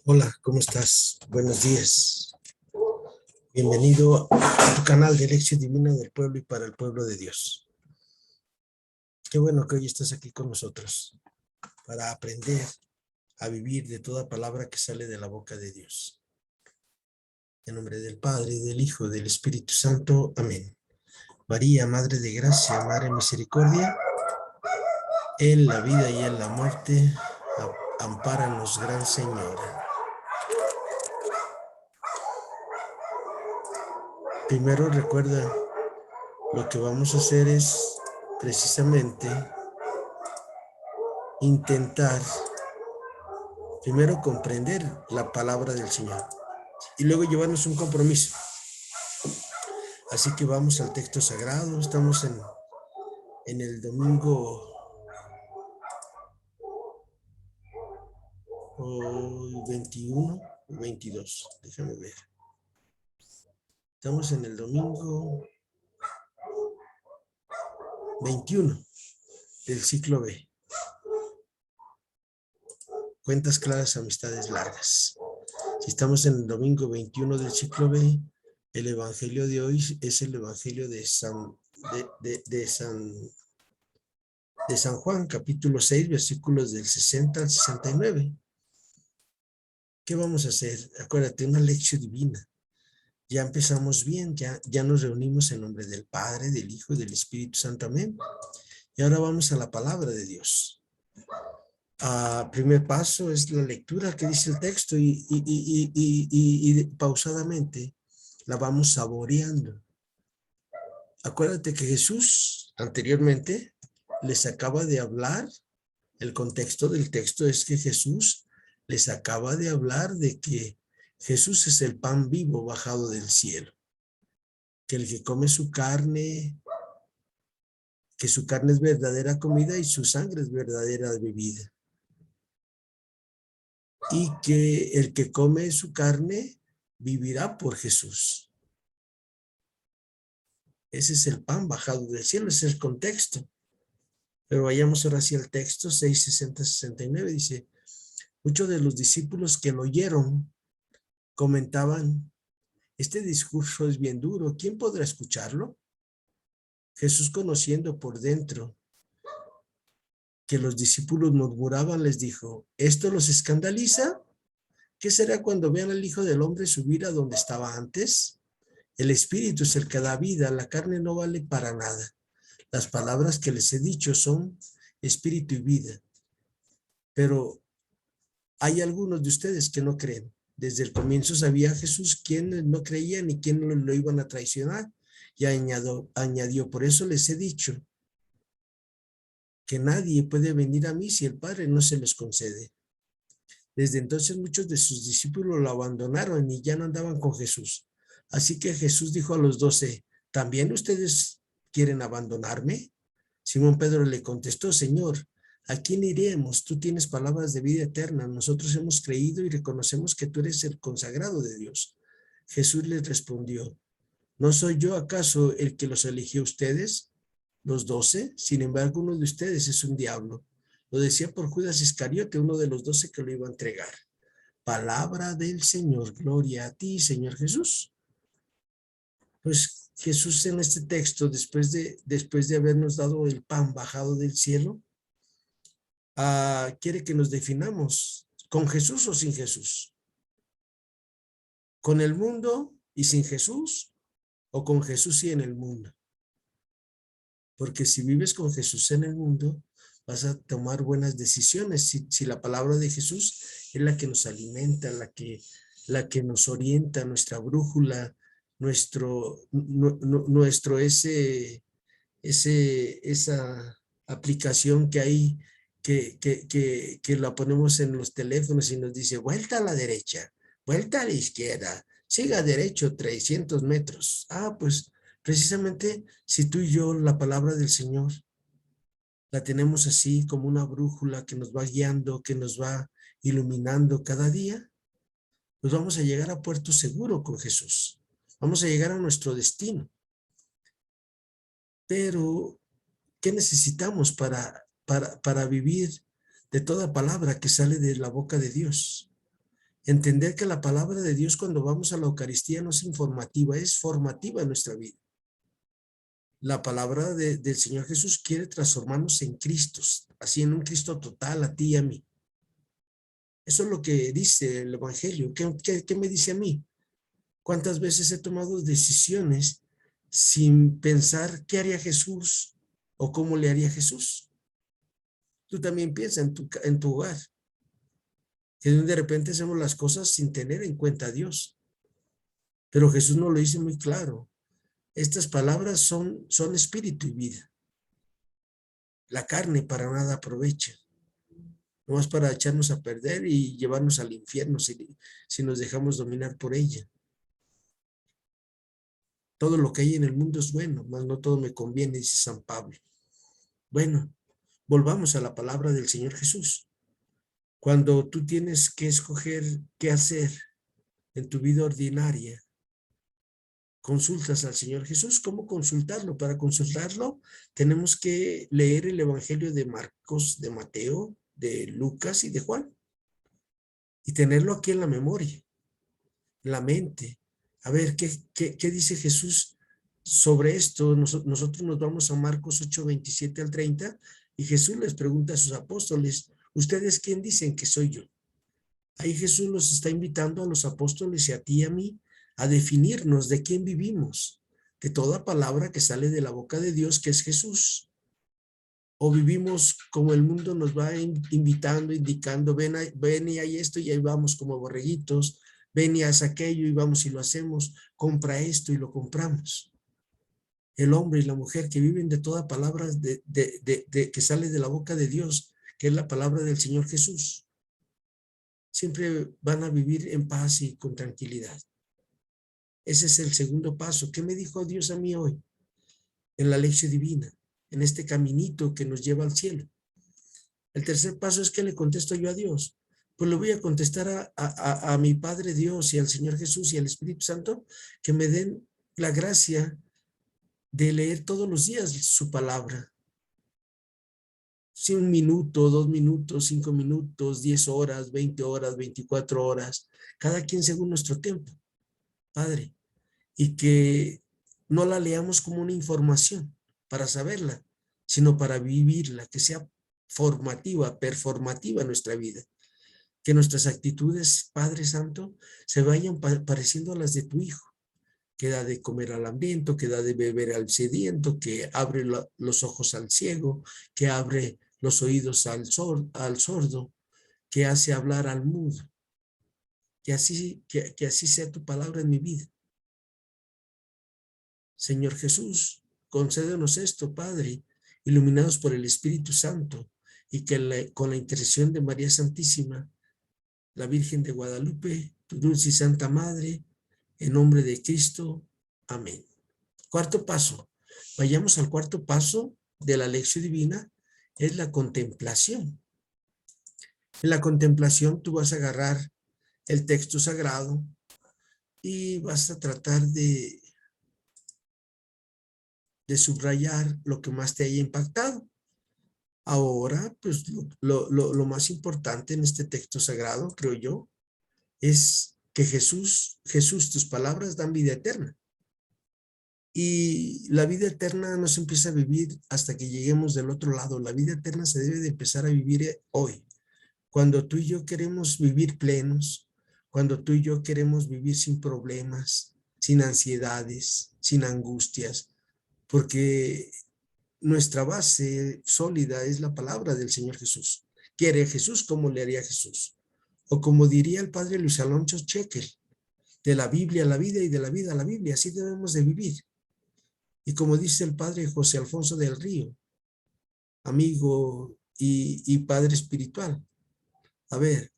Hola, ¿cómo estás? Buenos días. Bienvenido a tu canal de Lección Divina del Pueblo y para el Pueblo de Dios. Qué bueno que hoy estás aquí con nosotros para aprender a vivir de toda palabra que sale de la boca de Dios. En nombre del Padre, del Hijo, y del Espíritu Santo. Amén. María, Madre de Gracia, Madre de Misericordia, en la vida y en la muerte, ampáranos, Gran Señora. Primero recuerda, lo que vamos a hacer es precisamente intentar primero comprender la palabra del Señor y luego llevarnos un compromiso. Así que vamos al texto sagrado. Estamos en el domingo 21 o 22. Déjame ver. Estamos en el domingo 21 del ciclo B. Cuentas claras, amistades largas. Si estamos en el domingo 21 del ciclo B, el evangelio de hoy es el evangelio de San Juan, capítulo 6, versículos del 60 al 69. ¿Qué vamos a hacer? Acuérdate, una lección divina. Ya empezamos bien, ya nos reunimos en nombre del Padre, del Hijo y del Espíritu Santo. Amén. Y ahora vamos a la palabra de Dios. Primer paso es la lectura que dice el texto y pausadamente la vamos saboreando. Acuérdate que Jesús anteriormente les acaba de hablar. El contexto del texto es que Jesús les acaba de hablar de que Jesús es el pan vivo bajado del cielo, que el que come su carne, que su carne es verdadera comida y su sangre es verdadera bebida. Y que el que come su carne vivirá por Jesús. Ese es el pan bajado del cielo, ese es el contexto. Pero vayamos ahora hacia el texto 6:60-69, dice: muchos de los discípulos que lo oyeron comentaban: este discurso es bien duro, ¿quién podrá escucharlo? Jesús, conociendo por dentro que los discípulos murmuraban, les dijo: ¿esto los escandaliza? ¿Qué será cuando vean al Hijo del Hombre subir a donde estaba antes? El Espíritu es el que da vida, la carne no vale para nada. Las palabras que les he dicho son espíritu y vida. Pero hay algunos de ustedes que no creen. Desde el comienzo sabía Jesús quiénes no creían y quiénes lo iban a traicionar. Y añadió, por eso les he dicho que nadie puede venir a mí si el Padre no se los concede. Desde entonces muchos de sus discípulos lo abandonaron y ya no andaban con Jesús. Así que Jesús dijo a los 12, ¿también ustedes quieren abandonarme? Simón Pedro le contestó, Señor, ¿a quién iremos? Tú tienes palabras de vida eterna. Nosotros hemos creído y reconocemos que tú eres el consagrado de Dios. Jesús les respondió, ¿no soy yo acaso el que los eligió a ustedes, los 12? Sin embargo, uno de ustedes es un diablo. Lo decía por Judas Iscariote, uno de los 12 que lo iba a entregar. Palabra del Señor. Gloria a ti, Señor Jesús. Pues Jesús en este texto, después de habernos dado el pan bajado del cielo, quiere que nos definamos, ¿con Jesús o sin Jesús? ¿Con el mundo y sin Jesús? ¿O con Jesús y en el mundo? Porque si vives con Jesús en el mundo, vas a tomar buenas decisiones. Si la palabra de Jesús es la que nos alimenta, la que nos orienta, nuestra brújula, esa aplicación que hay, que la ponemos en los teléfonos y nos dice, vuelta a la derecha, vuelta a la izquierda, siga derecho 300 metros. Pues precisamente si tú y yo la palabra del Señor la tenemos así como una brújula que nos va guiando, que nos va iluminando cada día, pues vamos a llegar a puerto seguro con Jesús. Vamos a llegar a nuestro destino. Pero, ¿qué necesitamos para vivir de toda palabra que sale de la boca de Dios? Entender que la palabra de Dios cuando vamos a la Eucaristía no es informativa, es formativa en nuestra vida. La palabra del Señor Jesús quiere transformarnos en Cristos, así en un Cristo total a ti y a mí. Eso es lo que dice el Evangelio. ¿Qué me dice a mí? ¿Cuántas veces he tomado decisiones sin pensar qué haría Jesús o cómo le haría Jesús? Tú también piensa en tu hogar, que de repente hacemos las cosas sin tener en cuenta a Dios. Pero Jesús nos lo dice muy claro. Estas palabras son espíritu y vida. La carne para nada aprovecha. No es para echarnos a perder y llevarnos al infierno si nos dejamos dominar por ella. Todo lo que hay en el mundo es bueno, mas no todo me conviene, dice San Pablo. Bueno, volvamos a la palabra del Señor Jesús. Cuando tú tienes que escoger qué hacer en tu vida ordinaria, consultas al Señor Jesús. ¿Cómo consultarlo? Para consultarlo tenemos que leer el Evangelio de Marcos, de Mateo, de Lucas y de Juan. Y tenerlo aquí en la memoria, en la mente. A ver, ¿qué dice Jesús sobre esto? Nosotros nos vamos a Marcos 8, 27 al 30 y Jesús les pregunta a sus apóstoles, ¿ustedes quién dicen que soy yo? Ahí Jesús los está invitando a los apóstoles y a ti y a mí a definirnos de quién vivimos, de toda palabra que sale de la boca de Dios, que es Jesús. O vivimos como el mundo nos va invitando, indicando, ven y hay esto y ahí vamos como borreguitos, ven y haz aquello y vamos y lo hacemos, compra esto y lo compramos. El hombre y la mujer que viven de toda palabra que sale de la boca de Dios, que es la palabra del Señor Jesús, siempre van a vivir en paz y con tranquilidad. Ese es el segundo paso. ¿Qué me dijo Dios a mí hoy? En la lección divina, en este caminito que nos lleva al cielo. El tercer paso es que le contesto yo a Dios. Pues le voy a contestar a mi Padre Dios y al Señor Jesús y al Espíritu Santo que me den la gracia de leer todos los días su palabra. Si 1 minuto, 2 minutos, 5 minutos, 10 horas, 20 horas, 24 horas, cada quien según nuestro tiempo, Padre. Y que no la leamos como una información para saberla, sino para vivirla, que sea formativa, performativa en nuestra vida. Que nuestras actitudes, Padre Santo, se vayan pareciendo a las de tu Hijo, que da de comer al hambriento, que da de beber al sediento, que abre los ojos al ciego, que abre los oídos al sordo, que hace hablar al mudo. Que así sea tu palabra en mi vida. Señor Jesús, concédenos esto, Padre, iluminados por el Espíritu Santo, y que con la intercesión de María Santísima, la Virgen de Guadalupe, tu dulce y santa Madre, en nombre de Cristo. Amén. Cuarto paso. Vayamos al cuarto paso de la lección divina, es la contemplación. En la contemplación tú vas a agarrar el texto sagrado y vas a tratar de subrayar lo que más te haya impactado. Ahora, pues lo más importante en este texto sagrado, creo yo, es que Jesús, tus palabras dan vida eterna. Y la vida eterna no se empieza a vivir hasta que lleguemos del otro lado. La vida eterna se debe de empezar a vivir hoy. Cuando tú y yo queremos vivir plenos, cuando tú y yo queremos vivir sin problemas, sin ansiedades, sin angustias, porque nuestra base sólida es la palabra del Señor Jesús. ¿Qué haría Jesús? ¿Cómo le haría Jesús? O como diría el padre Luis Alonso Chequel, de la Biblia a la vida y de la vida a la Biblia. Así debemos de vivir. Y como dice el padre José Alfonso del Río, amigo y padre espiritual, a ver,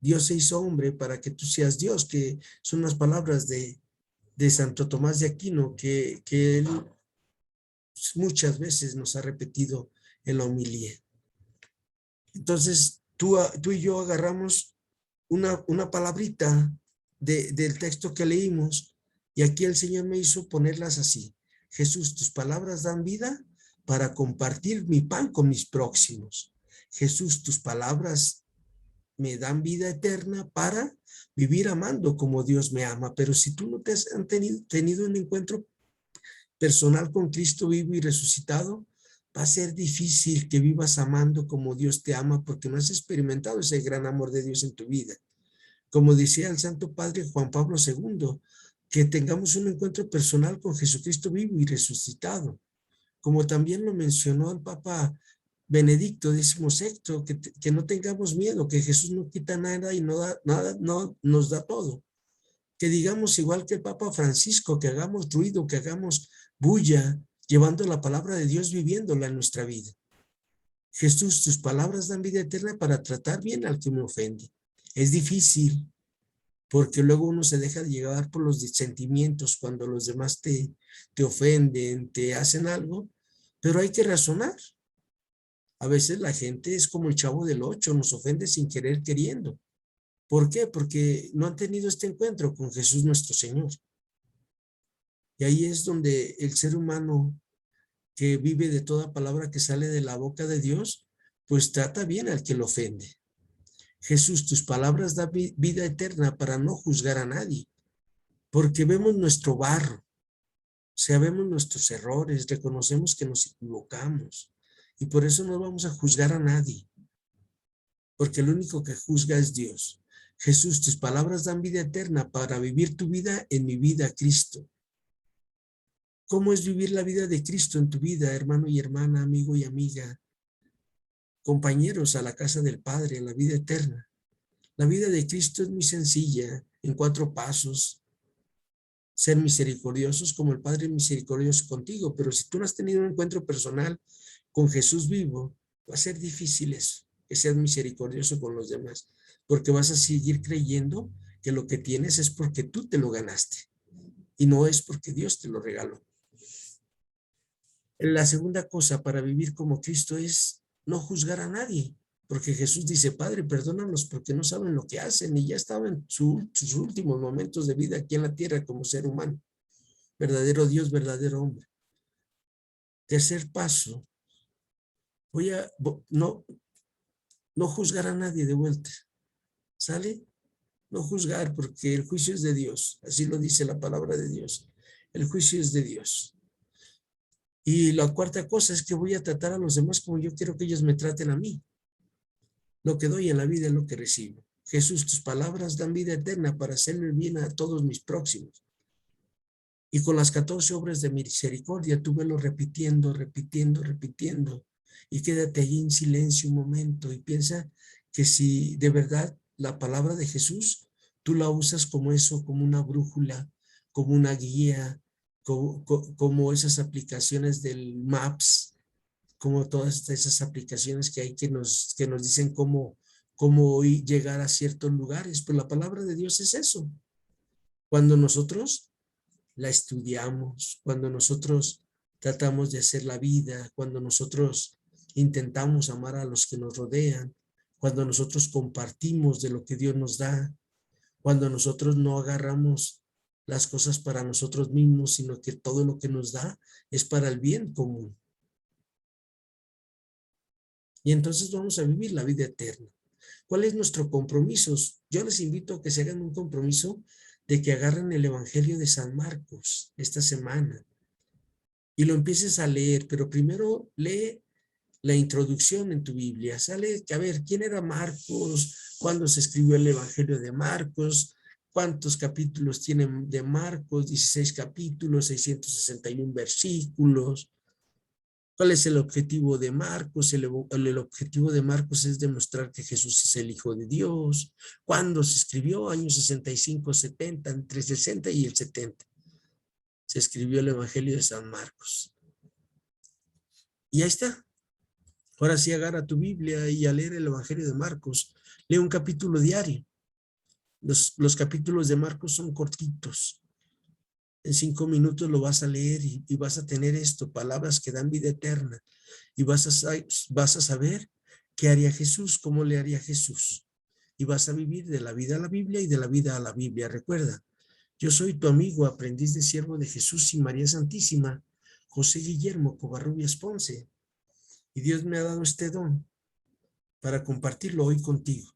Dios se hizo hombre para que tú seas Dios, que son las palabras de Santo Tomás de Aquino, que él muchas veces nos ha repetido en la homilía. Entonces, tú y yo agarramos una palabrita del texto que leímos y aquí el Señor me hizo ponerlas así. Jesús, tus palabras dan vida para compartir mi pan con mis próximos. Jesús, tus palabras me dan vida eterna para vivir amando como Dios me ama. Pero si tú no te has tenido un encuentro personal con Cristo vivo y resucitado, va a ser difícil que vivas amando como Dios te ama porque no has experimentado ese gran amor de Dios en tu vida. Como decía el Santo Padre Juan Pablo II, que tengamos un encuentro personal con Jesucristo vivo y resucitado. Como también lo mencionó el Papa Benedicto XVI, que no tengamos miedo, que Jesús no quita nada y no da nada, no nos da todo. Que digamos igual que el Papa Francisco, que hagamos ruido, que hagamos bulla, llevando la palabra de Dios, viviéndola en nuestra vida. Jesús, tus palabras dan vida eterna para tratar bien al que me ofende. Es difícil, porque luego uno se deja de llevar por los sentimientos cuando los demás te ofenden, te hacen algo, pero hay que razonar. A veces la gente es como el Chavo del Ocho, nos ofende sin querer queriendo. ¿Por qué? Porque no han tenido este encuentro con Jesús nuestro Señor. Y ahí es donde el ser humano que vive de toda palabra que sale de la boca de Dios, pues trata bien al que lo ofende. Jesús, tus palabras dan vida eterna para no juzgar a nadie, porque vemos nuestro barro, o sea, vemos nuestros errores, reconocemos que nos equivocamos y por eso no vamos a juzgar a nadie, porque el único que juzga es Dios. Jesús, tus palabras dan vida eterna para vivir tu vida en mi vida, Cristo. ¿Cómo es vivir la vida de Cristo en tu vida, hermano y hermana, amigo y amiga, compañeros a la casa del Padre, en la vida eterna? La vida de Cristo es muy sencilla, en 4 pasos. Ser misericordiosos como el Padre es misericordioso contigo, pero si tú no has tenido un encuentro personal con Jesús vivo, va a ser difícil eso, que seas misericordioso con los demás, porque vas a seguir creyendo que lo que tienes es porque tú te lo ganaste y no es porque Dios te lo regaló. La segunda cosa para vivir como Cristo es no juzgar a nadie, porque Jesús dice, Padre, perdónanos porque no saben lo que hacen, y ya estaba en sus últimos momentos de vida aquí en la tierra como ser humano, verdadero Dios, verdadero hombre. Tercer paso, no juzgar a nadie de vuelta, ¿sale? No juzgar porque el juicio es de Dios, así lo dice la palabra de Dios, el juicio es de Dios. Y la cuarta cosa es que voy a tratar a los demás como yo quiero que ellos me traten a mí. Lo que doy en la vida es lo que recibo. Jesús, tus palabras dan vida eterna para hacerle bien a todos mis próximos. Y con las 14 obras de misericordia, tú velo repitiendo, repitiendo, repitiendo. Y quédate allí en silencio un momento y piensa que si de verdad la palabra de Jesús, tú la usas como eso, como una brújula, como una guía, como esas aplicaciones del Maps, como todas esas aplicaciones que hay que nos dicen cómo llegar a ciertos lugares. Pues la palabra de Dios es eso. Cuando nosotros la estudiamos, cuando nosotros tratamos de hacer la vida, cuando nosotros intentamos amar a los que nos rodean, cuando nosotros compartimos de lo que Dios nos da, cuando nosotros no agarramos las cosas para nosotros mismos, sino que todo lo que nos da es para el bien común. Y entonces vamos a vivir la vida eterna. ¿Cuál es nuestro compromiso? Yo les invito a que se hagan un compromiso de que agarren el Evangelio de San Marcos esta semana y lo empieces a leer, pero primero lee la introducción en tu Biblia. Sale a ver quién era Marcos, cuándo se escribió el Evangelio de Marcos, cuántos capítulos tienen de Marcos, 16 capítulos, 661 versículos. ¿Cuál es el objetivo de Marcos? El objetivo de Marcos es demostrar que Jesús es el Hijo de Dios. ¿Cuándo se escribió? Años 65, 70, entre 60 y el 70. Se escribió el Evangelio de San Marcos. Y ahí está. Ahora sí agarra tu Biblia y a leer el Evangelio de Marcos. Lee un capítulo diario. Los capítulos de Marcos son cortitos. En 5 minutos lo vas a leer y vas a tener esto, palabras que dan vida eterna. Y vas a saber qué haría Jesús, cómo le haría Jesús. Y vas a vivir de la vida a la Biblia y de la vida a la Biblia. Recuerda, yo soy tu amigo, aprendiz de siervo de Jesús y María Santísima, José Guillermo Covarrubias Ponce. Y Dios me ha dado este don para compartirlo hoy contigo.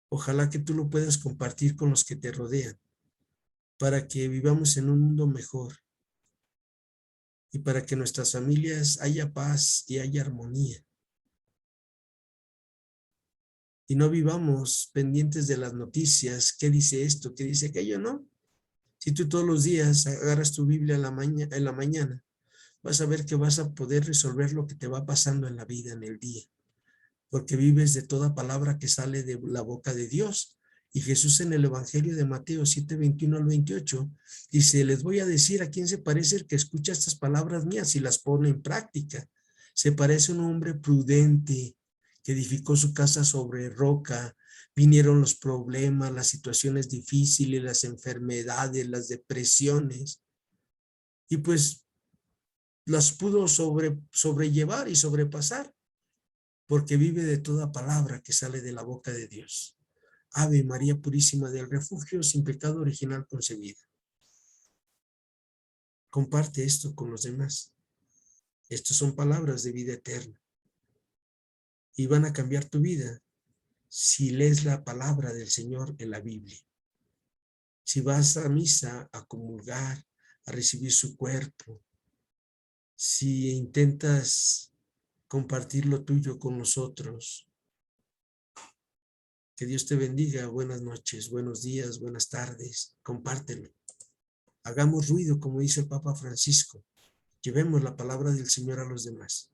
Ojalá que tú lo puedas compartir con los que te rodean, para que vivamos en un mundo mejor y para que en nuestras familias haya paz y haya armonía. Y no vivamos pendientes de las noticias, qué dice esto, qué dice aquello, ¿no? Si tú todos los días agarras tu Biblia en la mañana, vas a ver que vas a poder resolver lo que te va pasando en la vida, en el día, porque vives de toda palabra que sale de la boca de Dios. Y Jesús en el Evangelio de Mateo 7:21 al 28 dice, les voy a decir a quién se parece el que escucha estas palabras mías y las pone en práctica. Se parece a un hombre prudente que edificó su casa sobre roca. Vinieron los problemas, las situaciones difíciles, las enfermedades, las depresiones, y pues las pudo sobrellevar y sobrepasar, porque vive de toda palabra que sale de la boca de Dios. Ave María Purísima del Refugio, sin pecado original concebida. Comparte esto con los demás. Estas son palabras de vida eterna y van a cambiar tu vida si lees la palabra del Señor en la Biblia. Si vas a misa a comulgar, a recibir su cuerpo, si intentas compartir lo tuyo con nosotros. Que Dios te bendiga. Buenas noches, buenos días, buenas tardes. Compártelo. Hagamos ruido, como dice el Papa Francisco. Llevemos la palabra del Señor a los demás.